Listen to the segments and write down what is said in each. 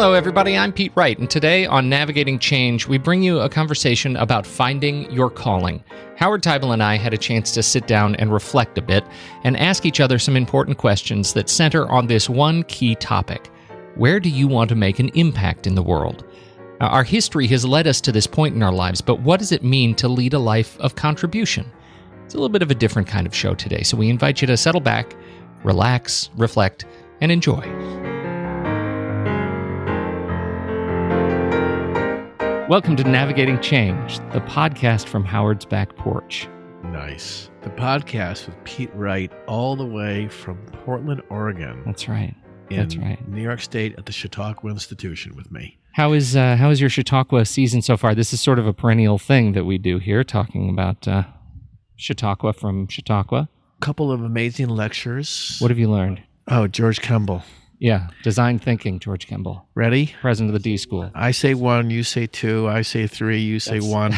Hello, everybody. I'm Pete Wright, and today on Navigating Change, we bring you a conversation about finding your calling. Howard Teibel and I had a chance to sit down and reflect a bit and ask each other some important questions that center on this one key topic. Where do you want to make an impact in the world? Now, our history has led us to this point in our lives, but what does it mean to lead a life of contribution? It's a little bit of a different kind of show today, so we invite you to settle back, relax, reflect, and enjoy. Welcome to Navigating Change, the podcast from Howard's back porch. Nice. The podcast with Pete Wright all the way from Portland, Oregon. That's right. That's right. New York State at the Chautauqua Institution with me. How is your Chautauqua season so far? This is sort of a perennial thing that we do here, talking about Chautauqua from Chautauqua. Couple of amazing lectures. What have you learned? Oh, George Kemble. Yeah, design thinking, George Kemble. Ready? President of the D School. I say one, you say two, I say three, you say one.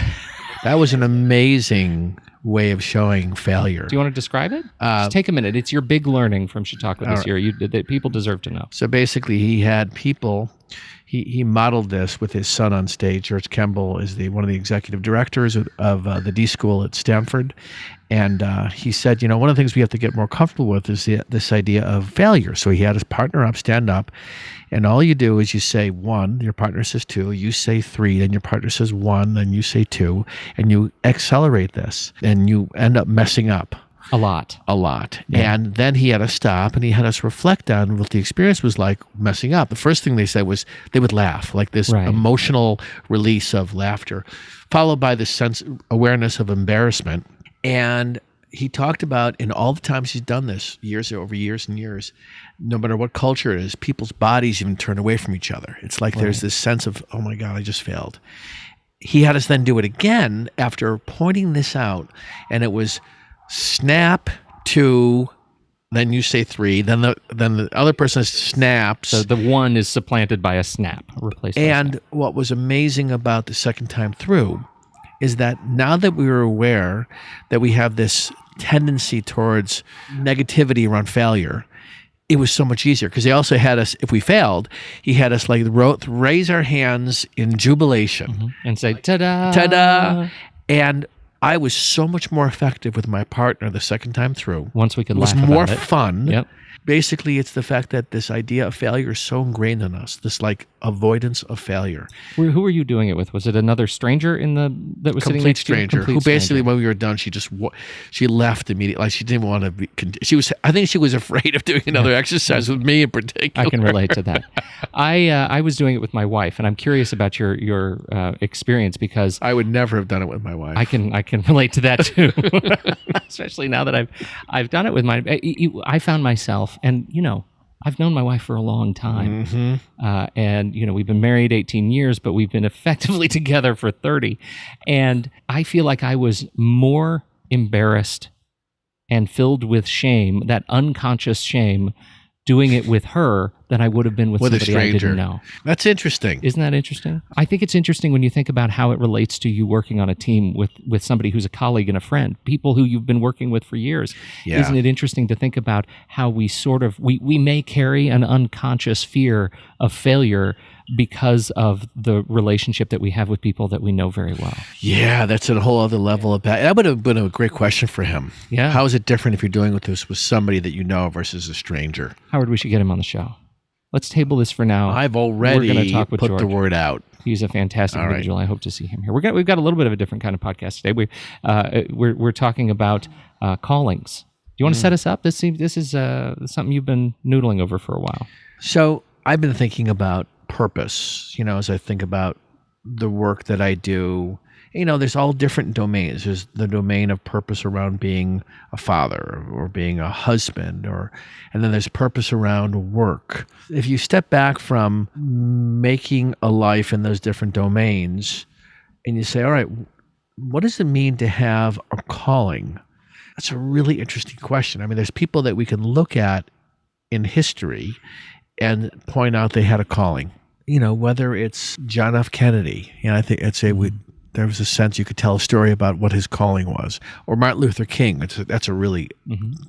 That was an amazing way of showing failure. Do you want to describe it? Just take a minute. It's your big learning from Chautauqua this year. That people deserve to know. So basically, he had people. He modeled this with his son on stage. George Kemble is one of the executive directors of the D School at Stanford. And he said, one of the things we have to get more comfortable with is this idea of failure. So he had his partner stand up, and all you do is you say one, your partner says two, you say three, then your partner says one, then you say two, and you accelerate this, and you end up messing up. A lot. Yeah. And then he had us stop and he had us reflect on what the experience was like messing up. The first thing they said was they would laugh, like this emotional release of laughter, followed by this awareness of embarrassment. And he talked about, in all the times he's done this, years and years, no matter what culture it is, people's bodies even turn away from each other. It's like there's this sense of, oh my God, I just failed. He had us then do it again after pointing this out, and it was snap, two, then you say three, then the other person snaps. So the one is supplanted by a snap, replaced by a snap. What was amazing about the second time through is that now that we were aware that we have this tendency towards negativity around failure, it was so much easier because he also had us, if we failed, he had us raise our hands in jubilation and say, ta-da, ta-da. And I was so much more effective with my partner the second time through. Once we could laugh about it. It was more fun. Yep. Basically, it's the fact that this idea of failure is so ingrained in us, this avoidance of failure. Who were you doing it with? Was it another stranger that was sitting next to you? Complete stranger, who basically, when we were done, she left immediately. Like she didn't want to be. I think she was afraid of doing another exercise with me in particular. I can relate to that. I was doing it with my wife, and I'm curious about your experience because I would never have done it with my wife. I can relate to that too, especially now that I've done it with I found myself. And, I've known my wife for a long time. And, we've been married 18 years, but we've been effectively together for 30. And I feel like I was more embarrassed and filled with shame, that unconscious shame, doing it with her than I would have been with somebody a stranger. I didn't know. That's interesting. Isn't that interesting? I think it's interesting when you think about how it relates to you working on a team with somebody who's a colleague and a friend, people who you've been working with for years. Yeah. Isn't it interesting to think about how we we may carry an unconscious fear of failure because of the relationship that we have with people that we know very well. Yeah, that's a whole other level of that. That would have been a great question for him. Yeah. How is it different if you're doing this with somebody that you know versus a stranger? Howard, we should get him on the show. Let's table this for now. I've already put the word out. He's a fantastic individual. I hope to see him here. We've got a little bit of a different kind of podcast today. We're talking about callings. Do you want to set us up? This is something you've been noodling over for a while. So I've been thinking about purpose, as I think about the work that I do. There's all different domains. There's the domain of purpose around being a father or being a husband, and then there's purpose around work. If you step back from making a life in those different domains and you say, all right, what does it mean to have a calling? That's a really interesting question. I mean, there's people that we can look at in history and point out they had a calling. Whether it's John F. Kennedy, I think I'd say there was a sense you could tell a story about what his calling was. Or Martin Luther King, that's a really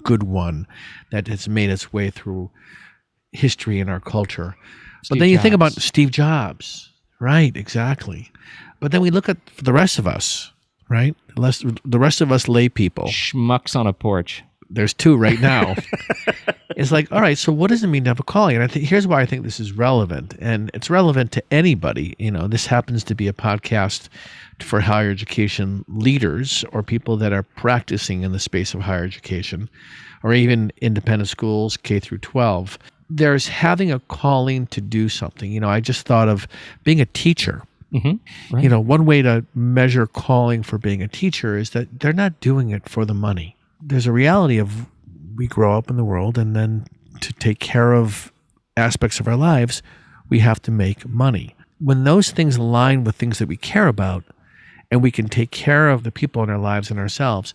good one that has made its way through history in our culture. But then you think about Steve Jobs. Right, exactly. But then we look at the rest of us, right? The rest of us lay people. Schmucks on a porch. There's two right now. It's like, all right, so what does it mean to have a calling? And here's why I think this is relevant. And it's relevant to anybody. This happens to be a podcast for higher education leaders or people that are practicing in the space of higher education, or even independent schools, K through 12. There's having a calling to do something. I just thought of being a teacher. Mm-hmm. Right. One way to measure calling for being a teacher is that they're not doing it for the money. There's a reality of we grow up in the world, and then to take care of aspects of our lives, we have to make money. When those things align with things that we care about, and we can take care of the people in our lives and ourselves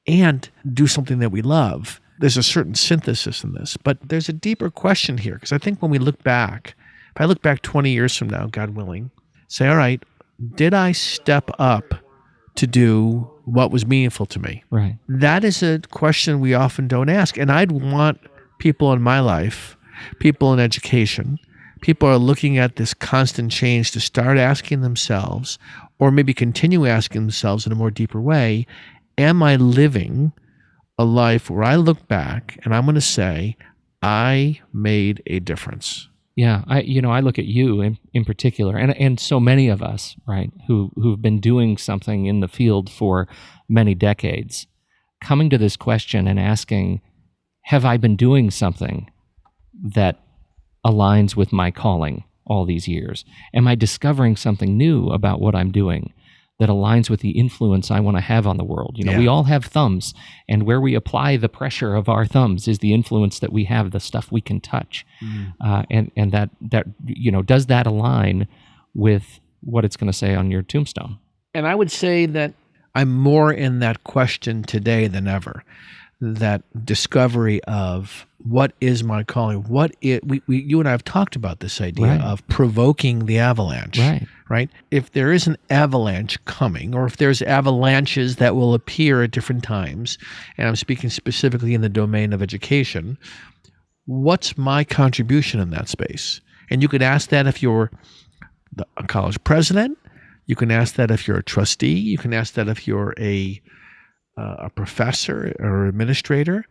and do something that we love, there's a certain synthesis in this. But there's a deeper question here, because I think when we look back, if I look back 20 years from now, God willing, say, all right, did I step up to do what was meaningful to me? Right. That is a question we often don't ask. And I'd want people in my life, people in education, people are looking at this constant change to start asking themselves, or maybe continue asking themselves in a more deeper way, am I living a life where I look back and I'm going to say, I made a difference? Yeah, I look at you in particular, and so many of us, right, who've been doing something in the field for many decades, coming to this question and asking, have I been doing something that aligns with my calling all these years? Am I discovering something new about what I'm doing that aligns with the influence I want to have on the world? We all have thumbs, and where we apply the pressure of our thumbs is the influence that we have, the stuff we can touch. And that does that align with what it's going to say on your tombstone? And I would say that I'm more in that question today than ever. That discovery of what is my calling? You and I have talked about this idea of provoking the avalanche. Right? If there is an avalanche coming, or if there's avalanches that will appear at different times, and I'm speaking specifically in the domain of education, what's my contribution in that space? And you could ask that if you're a college president. You can ask that if you're a trustee. You can ask that if you're a professor or administrator.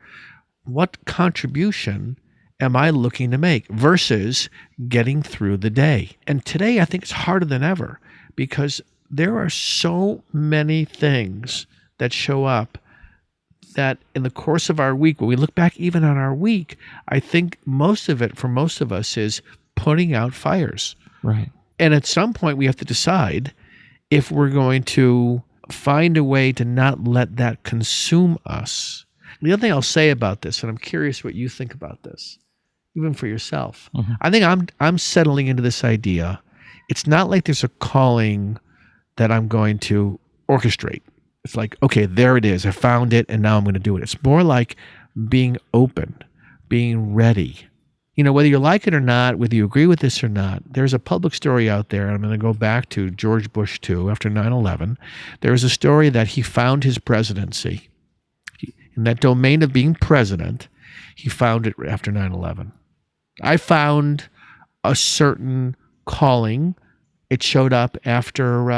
What contribution am I looking to make versus getting through the day? And today I think it's harder than ever, because there are so many things that show up that in the course of our week, when we look back even on our week, I think most of it for most of us is putting out fires. Right. And at some point we have to decide if we're going to find a way to not let that consume us. The other thing I'll say about this, and I'm curious what you think about this, even for yourself. Mm-hmm. I think I'm settling into this idea. It's not like there's a calling that I'm going to orchestrate. It's like, okay, there it is. I found it, and now I'm going to do it. It's more like being open, being ready. Whether you like it or not, whether you agree with this or not, there's a public story out there, and I'm going to go back to George Bush too, after 9/11. There was a story that he found his presidency. In that domain of being president, he found it after 9/11. I found a certain calling. It showed up after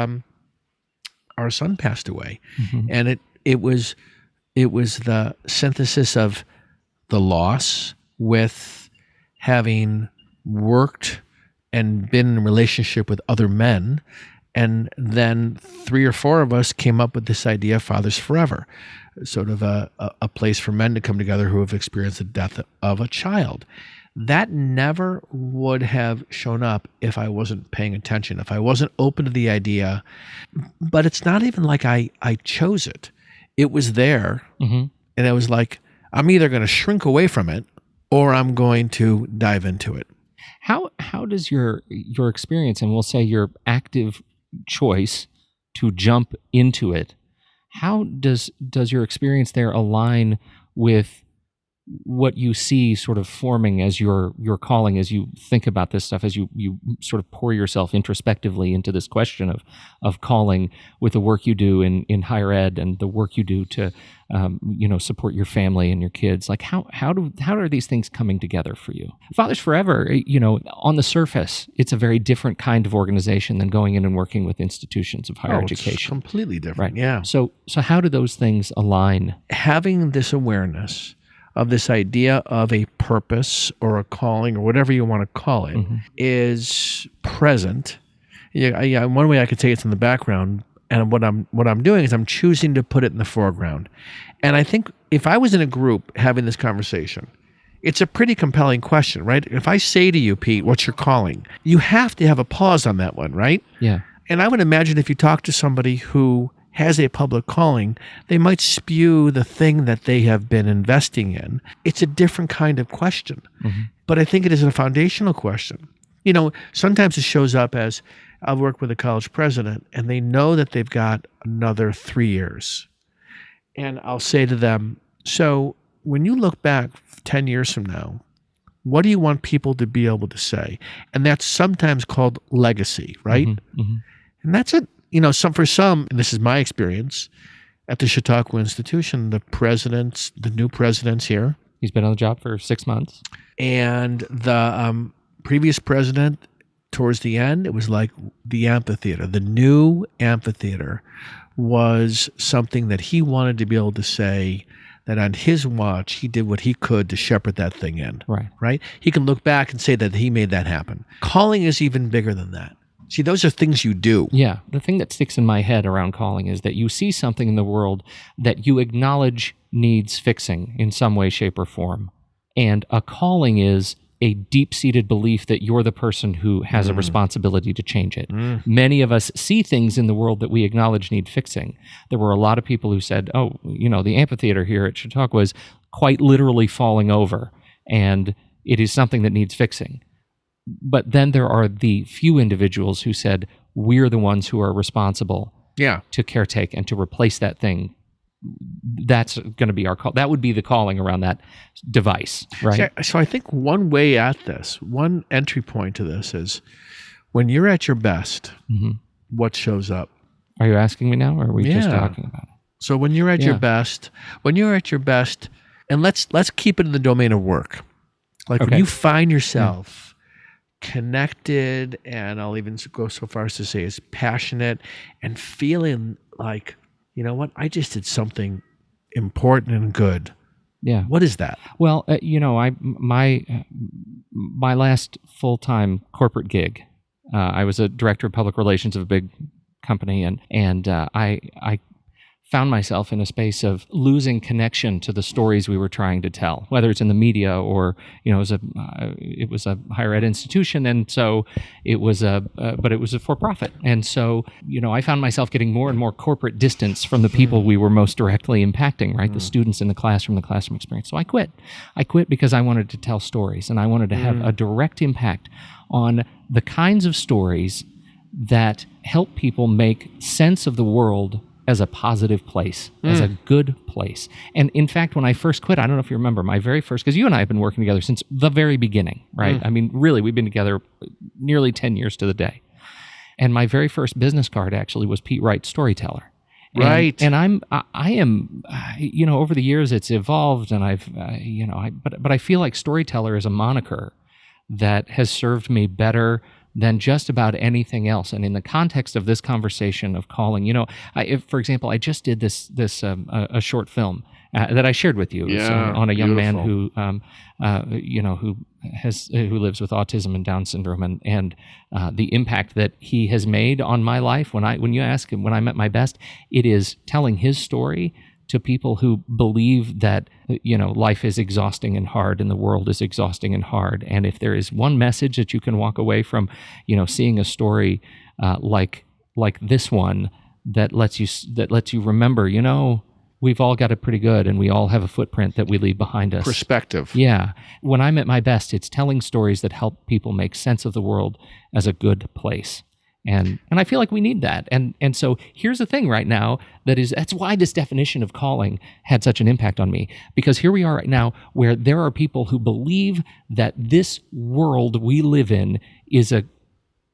our son passed away. Mm-hmm. And it was the synthesis of the loss with having worked and been in a relationship with other men. And then 3 or 4 of us came up with this idea of Fathers Forever, sort of a place for men to come together who have experienced the death of a child. That never would have shown up if I wasn't paying attention, if I wasn't open to the idea. But it's not even like I chose it. It was there. Mm-hmm. And it was like, I'm either going to shrink away from it or I'm going to dive into it. How does your experience, and we'll say your active choice to jump into it, how does your experience there align with what you see sort of forming as your calling, as you think about this stuff, as you sort of pour yourself introspectively into this question of calling with the work you do in higher ed and the work you do to support your family and your kids. Like how are these things coming together for you? Fathers Forever, on the surface, it's a very different kind of organization than going in and working with institutions of higher education. It's completely different. Right. Yeah. So how do those things align? Having this awareness of this idea of a purpose or a calling or whatever you want to call it is present. Yeah, one way I could say it's in the background, and what I'm doing is I'm choosing to put it in the foreground. And I think if I was in a group having this conversation, it's a pretty compelling question, right? If I say to you, Pete, what's your calling? You have to have a pause on that one, right? Yeah. And I would imagine if you talk to somebody who has a public calling, they might spew the thing that they have been investing in. It's a different kind of question. But I think it is a foundational question. Sometimes it shows up as, I'll work with a college president and they know that they've got another 3 years. And I'll say to them, so when you look back 10 years from now, what do you want people to be able to say? And that's sometimes called legacy, right? And that's it. For some, and this is my experience, at the Chautauqua Institution, the new president's here. He's been on the job for 6 months. And the previous president, towards the end, it was like the amphitheater. The new amphitheater was something that he wanted to be able to say that on his watch, he did what he could to shepherd that thing in. Right? He can look back and say that he made that happen. Calling is even bigger than that. See, those are things you do. Yeah. The thing that sticks in my head around calling is that you see something in the world that you acknowledge needs fixing in some way, shape, or form. And a calling is a deep-seated belief that you're the person who has a responsibility to change it. Many of us see things in the world that we acknowledge need fixing. There were a lot of people who said, the amphitheater here at Chautauqua is quite literally falling over, and it is something that needs fixing. But then there are the few individuals who said, we're the ones who are responsible to caretake and to replace that thing. That's going to be our call. That would be the calling around that device, right? So I think one way at this, one entry point to this is when you're at your best, what shows up? Are you asking me now, or are we just talking about it? So when you're at your best, and let's keep it in the domain of work. Like when you find yourself connected, and I'll even go so far as to say is passionate and feeling like, you know what, I just did something important and good. Yeah. What is that? Well, my last full-time corporate gig, I was a director of public relations of a big company, and I found myself in a space of losing connection to the stories we were trying to tell, whether it's in the media or, it was a higher ed institution. And so but it was a for-profit. And so, I found myself getting more and more corporate distance from the people we were most directly impacting, right? The students in the classroom experience. So I quit. I quit because I wanted to tell stories, and I wanted to have a direct impact on the kinds of stories that help people make sense of the world as a positive place, as a good place. And in fact, when I first quit, I don't know if you remember, my very first, because you and I have been working together since the very beginning, right? I mean, really, we've been together nearly 10 years to the day. And my very first business card actually was Pete Wright, storyteller. Right. And I am, over the years it's evolved, and but I feel like storyteller is a moniker that has served me better than just about anything else. And in the context of this conversation of calling, for example, I just did a short film that I shared with you on a young man who who lives with autism and Down syndrome, and the impact that he has made on my life. When you ask him when I'm at my best, it is telling his story to people who believe that, life is exhausting and hard and the world is exhausting and hard. And if there is one message that you can walk away from, seeing a story like this one that lets you remember, we've all got it pretty good, and we all have a footprint that we leave behind us. Perspective. Yeah. When I'm at my best, it's telling stories that help people make sense of the world as a good place. And I feel like we need that. And so here's the thing right now that's why this definition of calling had such an impact on me. Because here we are right now where there are people who believe that this world we live in is a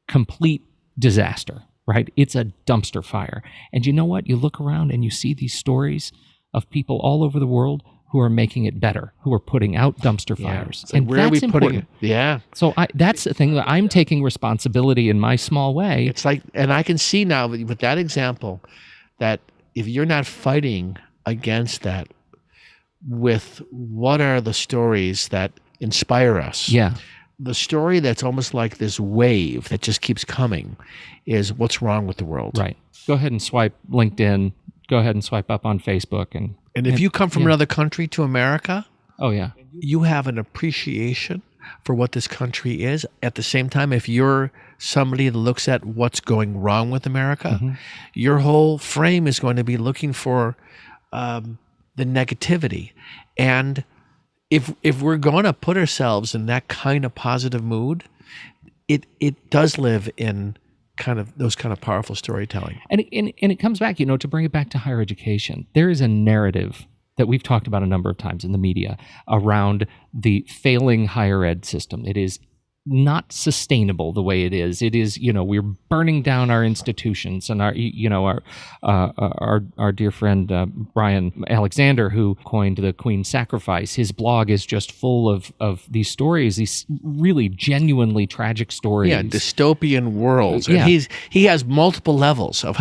complete disaster, right? It's a dumpster fire. And you know what? You look around and you see these stories of people all over the world who are making it better, who are putting out dumpster fires. So and where are we putting it? Yeah. So that's the thing that I'm taking responsibility in my small way. It's like, and I can see now with that example that if you're not fighting against that with what are the stories that inspire us? Yeah. The story that's almost like this wave that just keeps coming is what's wrong with the world. Right. Go ahead and swipe LinkedIn. Go ahead and swipe up on Facebook. And if you come from another country to America, oh yeah, you have an appreciation for what this country is. At the same time, if you're somebody that looks at what's going wrong with America, your whole frame is going to be looking for the negativity. And if we're going to put ourselves in that kind of positive mood, it does live in kind of those kind of powerful storytelling. And it comes back, to bring it back to higher education. There is a narrative that we've talked about a number of times in the media around the failing higher ed system. It is not sustainable the way it is. It is, we're burning down our institutions, and our dear friend Brian Alexander, who coined the Queen's Sacrifice. His blog is just full of these stories, these really genuinely tragic stories. Yeah, dystopian worlds. And he has multiple levels of.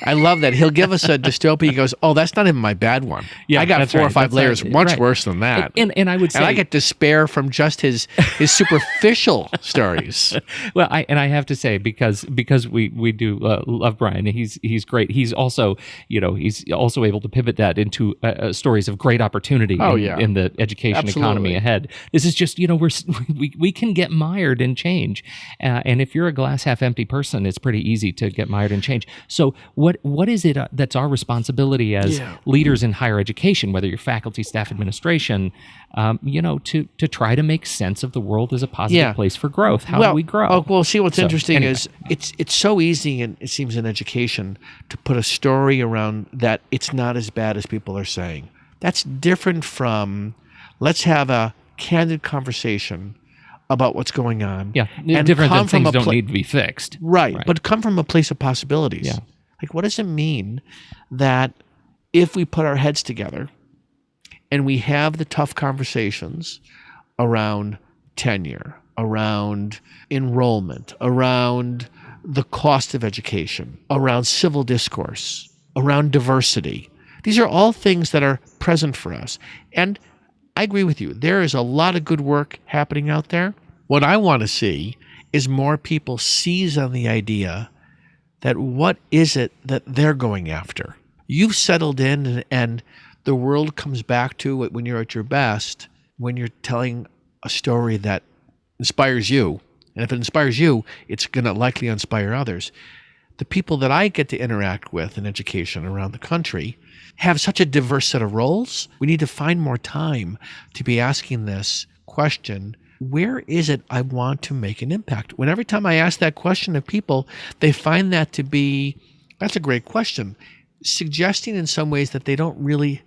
I love that. He'll give us a dystopia. He goes, "Oh, that's not even my bad one. Yeah, I got 4 or 5 layers much worse than that." And I would say, and I get despair from just his superficial stories. Well, I have to say, because we do love Brian. He's great. He's also he's also able to pivot that into stories of great opportunity in the education economy ahead. This is just we can get mired in change, and if you're a glass half empty person, it's pretty easy to get mired in change. So what is it that's our responsibility as leaders in higher education, whether you're faculty, staff, administration, to try to make sense of the world as a positive place for growth? How do we grow? Well, see, what's interesting is it's so easy, and it seems in education, to put a story around that it's not as bad as people are saying. That's different from let's have a candid conversation about what's going on. Yeah, and different than things don't need to be fixed. Right, but come from a place of possibilities. Yeah. Like, what does it mean that if we put our heads together and we have the tough conversations around tenure, around enrollment, around the cost of education, around civil discourse, around diversity. These are all things that are present for us. And I agree with you. There is a lot of good work happening out there. What I want to see is more people seize on the idea that what is it that they're going after? You've settled in, and the world comes back to it when you're at your best, when you're telling a story that inspires you. And if it inspires you, it's going to likely inspire others. The people that I get to interact with in education around the country have such a diverse set of roles. We need to find more time to be asking this question: where is it I want to make an impact? When every time I ask that question of people, they find that to be, that's a great question, suggesting in some ways that they don't really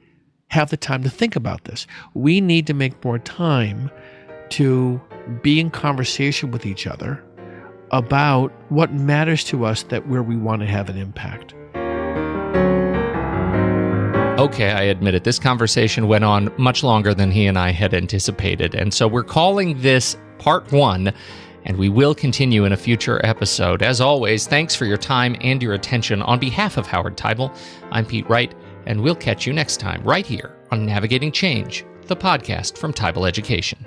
have the time to think about this. We need to make more time to be in conversation with each other about what matters to us, that where we want to have an impact. Okay, I admit it. This conversation went on much longer than he and I had anticipated. And so we're calling this part 1, and we will continue in a future episode. As always, thanks for your time and your attention. On behalf of Howard Teibel, I'm Pete Wright, and we'll catch you next time right here on Navigating Change, the podcast from Teibel Education.